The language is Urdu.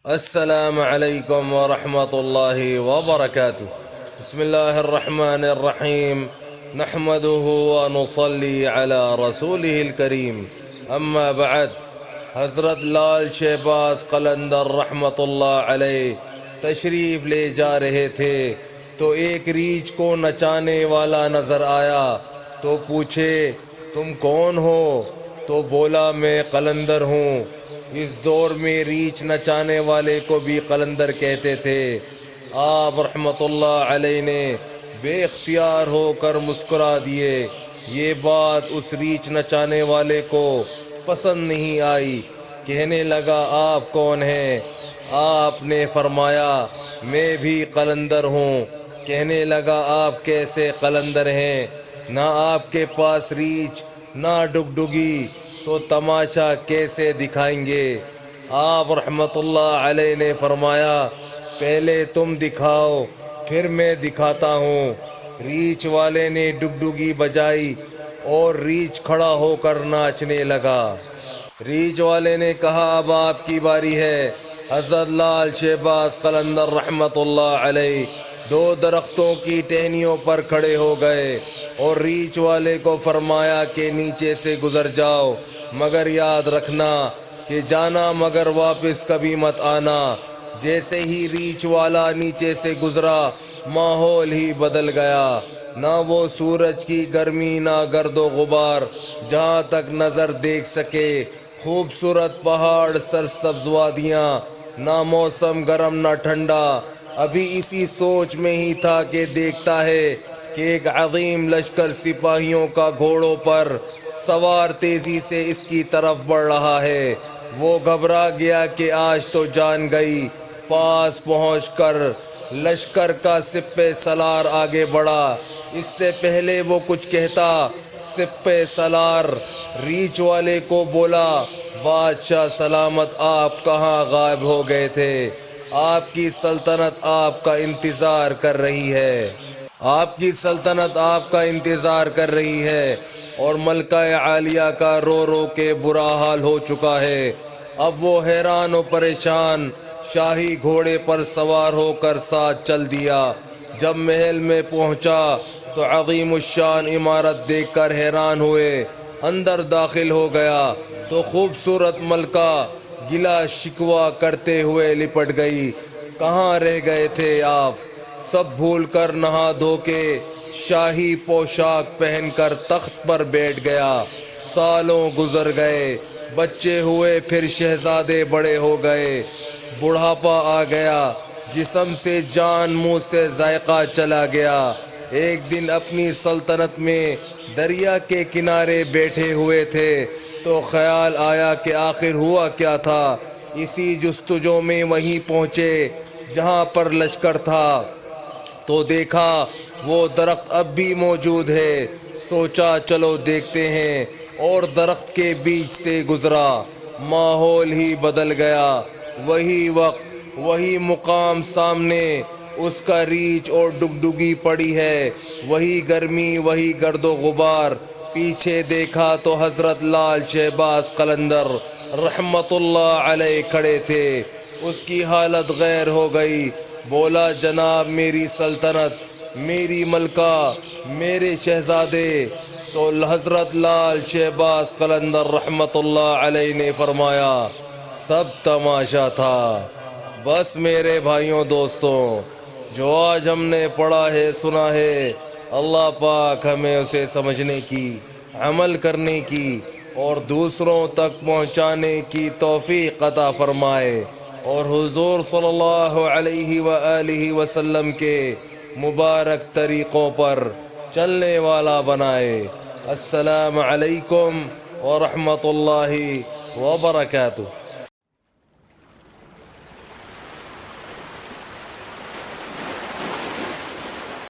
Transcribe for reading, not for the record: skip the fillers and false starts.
السلام علیکم ورحمۃ اللہ وبرکاتہ۔ بسم اللہ الرحمن الرحیم، نحمده ونصلی علی رسولہ الکریم، اما بعد۔ حضرت لال شہباز قلندر رحمۃ اللہ علیہ تشریف لے جا رہے تھے تو ایک ریچھ کو نچانے والا نظر آیا تو پوچھے تم کون ہو؟ تو بولا میں قلندر ہوں۔ اس دور میں ریچھ نچانے والے کو بھی قلندر کہتے تھے۔ آپ رحمت اللہ علیہ نے بے اختیار ہو کر مسکرا دیے۔ یہ بات اس ریچھ نچانے والے کو پسند نہیں آئی۔ کہنے لگا آپ کون ہیں؟ آپ نے فرمایا میں بھی قلندر ہوں۔ کہنے لگا آپ کیسے قلندر ہیں؟ نہ آپ کے پاس ریچھ نہ ڈگڈگی، تو تماشا کیسے دکھائیں گے؟ آپ رحمت اللہ علیہ نے فرمایا پہلے تم دکھاؤ پھر میں دکھاتا ہوں۔ ریچھ والے نے ڈگڈگی بجائی اور ریچھ کھڑا ہو کر ناچنے لگا۔ ریچھ والے نے کہا اب آپ کی باری ہے۔ حضرت لال شہباز قلندر رحمت اللہ علیہ دو درختوں کی ٹہنیوں پر کھڑے ہو گئے اور ریچھ والے کو فرمایا کہ نیچے سے گزر جاؤ، مگر یاد رکھنا کہ جانا مگر واپس کبھی مت آنا۔ جیسے ہی ریچھ والا نیچے سے گزرا ماحول ہی بدل گیا۔ نہ وہ سورج کی گرمی نہ گرد و غبار، جہاں تک نظر دیکھ سکے خوبصورت پہاڑ، سرسبز وادیاں، نہ موسم گرم نہ ٹھنڈا۔ ابھی اسی سوچ میں ہی تھا کہ دیکھتا ہے کہ ایک عظیم لشکر سپاہیوں کا گھوڑوں پر سوار تیزی سے اس کی طرف بڑھ رہا ہے۔ وہ گھبرا گیا کہ آج تو جان گئی۔ پاس پہنچ کر لشکر کا سپہ سالار آگے بڑھا۔ اس سے پہلے وہ کچھ کہتا سپہ سالار ریچھ والے کو بولا بادشاہ سلامت، آپ کہاں غائب ہو گئے تھے؟ آپ کی سلطنت آپ کا انتظار کر رہی ہے۔ آپ کی سلطنت آپ کا انتظار کر رہی ہے اور ملکہ عالیہ کا رو رو کے برا حال ہو چکا ہے۔ اب وہ حیران و پریشان شاہی گھوڑے پر سوار ہو کر ساتھ چل دیا۔ جب محل میں پہنچا تو عظیم الشان عمارت دیکھ کر حیران ہوئے۔ اندر داخل ہو گیا تو خوبصورت ملکہ گلا شکوہ کرتے ہوئے لپٹ گئی۔ کہاں رہ گئے تھے آپ؟ سب بھول کر نہا دھو کے شاہی پوشاک پہن کر تخت پر بیٹھ گیا۔ سالوں گزر گئے، بچے ہوئے، پھر شہزادے بڑے ہو گئے، بڑھاپا آ گیا، جسم سے جان، منہ سے ذائقہ چلا گیا۔ ایک دن اپنی سلطنت میں دریا کے کنارے بیٹھے ہوئے تھے تو خیال آیا کہ آخر ہوا کیا تھا۔ اسی جستجو میں وہیں پہنچے جہاں پر لشکر تھا تو دیکھا وہ درخت اب بھی موجود ہے۔ سوچا چلو دیکھتے ہیں، اور درخت کے بیچ سے گزرا۔ ماحول ہی بدل گیا۔ وہی وقت، وہی مقام، سامنے اس کا ریچھ اور ڈگڈگی پڑی ہے، وہی گرمی، وہی گرد و غبار۔ پیچھے دیکھا تو حضرت لال شہباز قلندر رحمت اللہ علیہ کھڑے تھے۔ اس کی حالت غیر ہو گئی۔ بولا جناب میری سلطنت، میری ملکہ، میرے شہزادے۔ تو حضرت لال شہباز قلندر رحمت اللہ علیہ نے فرمایا سب تماشا تھا۔ بس میرے بھائیوں دوستوں، جو آج ہم نے پڑھا ہے، سنا ہے، اللہ پاک ہمیں اسے سمجھنے کی، عمل کرنے کی اور دوسروں تک پہنچانے کی توفیق عطا فرمائے، اور حضور صلی اللہ علیہ وآلہ وسلم کے مبارک طریقوں پر چلنے والا بنائے۔ السلام علیکم ورحمۃ اللہ وبرکاتہ۔